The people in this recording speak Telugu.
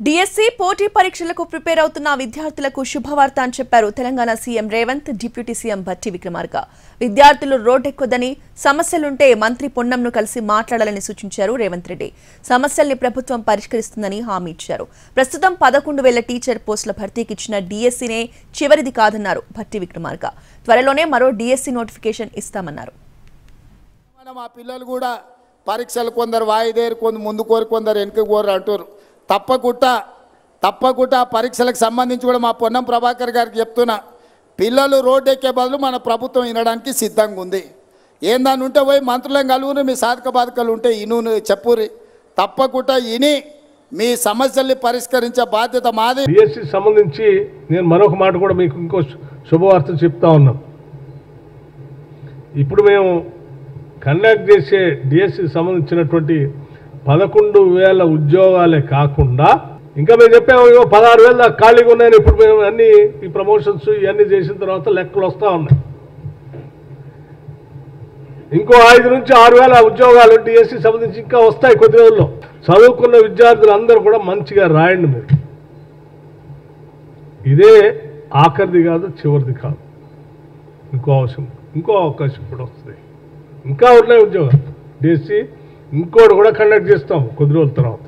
డిఎస్సి పోటీ పరీక్షలకు ప్రిపేర్ అవుతున్న విద్యార్థులకు శుభవార్త అని చెప్పారు Telangana CM Revanth. Deputy CM Bhatti Vikramarka విద్యార్థులు రోడ్డెక్కొద్దని, సమస్యలుంటే మంత్రి పొన్నంను కలిసి మాట్లాడాలని సూచించారు రేవంత్ రెడ్డి. సమస్యల్ని ప్రభుత్వం పరిష్కరిస్తుందని హామీ ఇచ్చారు. ప్రస్తుతం 11,000 టీచర్ పోస్టుల భర్తీకి ఇచ్చిన డిఎస్సినే చివరిది కాదన్నారు భట్టి విక్రమార్క. త్వరలోనే మరో డిఎస్సి నోటిఫికేషన్ ఇస్తామన్నారు. మా పిల్లలు కూడా పరీక్షలు కొందరు వాయిదేరు, కొందరు ముందు కోరు, కొందరు వెనుక కోరు అంటారు. తప్పకుండా పరీక్షలకు సంబంధించి కూడా మా పొన్నం ప్రభాకర్ గారికి చెప్తున్నా, పిల్లలు రోడ్డు ఎక్కే బదులు మన ప్రభుత్వం వినడానికి సిద్ధంగా ఉంది. ఏందాన్ని ఉంటే పోయి మంత్రులను కలుగురు, మీ సాధక బాధకాలు ఉంటే ఇను చెప్పురి, తప్పకుండా ఇని మీ సమస్యల్ని పరిష్కరించే బాధ్యత మాది. డిఎస్సి సంబంధించి నేను మరొక మాట కూడా మీకు ఇంకో శుభవార్త చెప్తా ఉన్నాం. ఇప్పుడు మేము కండక్ట్ చేసే డిఎస్సికి సంబంధించినటువంటి 11,000 ఉద్యోగాలే కాకుండా ఇంకా మేము చెప్పాము 16,000 దాకా ఖాళీగా ఉన్నాయని. ఇప్పుడు మేము అన్ని ఈ ప్రమోషన్స్ ఇవన్నీ చేసిన తర్వాత లెక్కలు వస్తూ ఉన్నాయి. ఇంకో 5 నుంచి 6,000 ఉద్యోగాలు డిఎస్సి సంబంధించి ఇంకా వస్తాయి కొద్ది రోజుల్లో. చదువుకున్న విద్యార్థులందరూ కూడా మంచిగా రాయండి. మీరు ఇదే ఆఖరిది కాదు, చివరిది కాదు. ఇంకో అవకాశం కూడా వస్తుంది. ఇంకా ఉన్నాయి ఉద్యోగాలు. డిఎస్సి ఇంకోటి కూడా కండక్ట్ చేస్తాం కొద్ది రోజుల తర్వాత.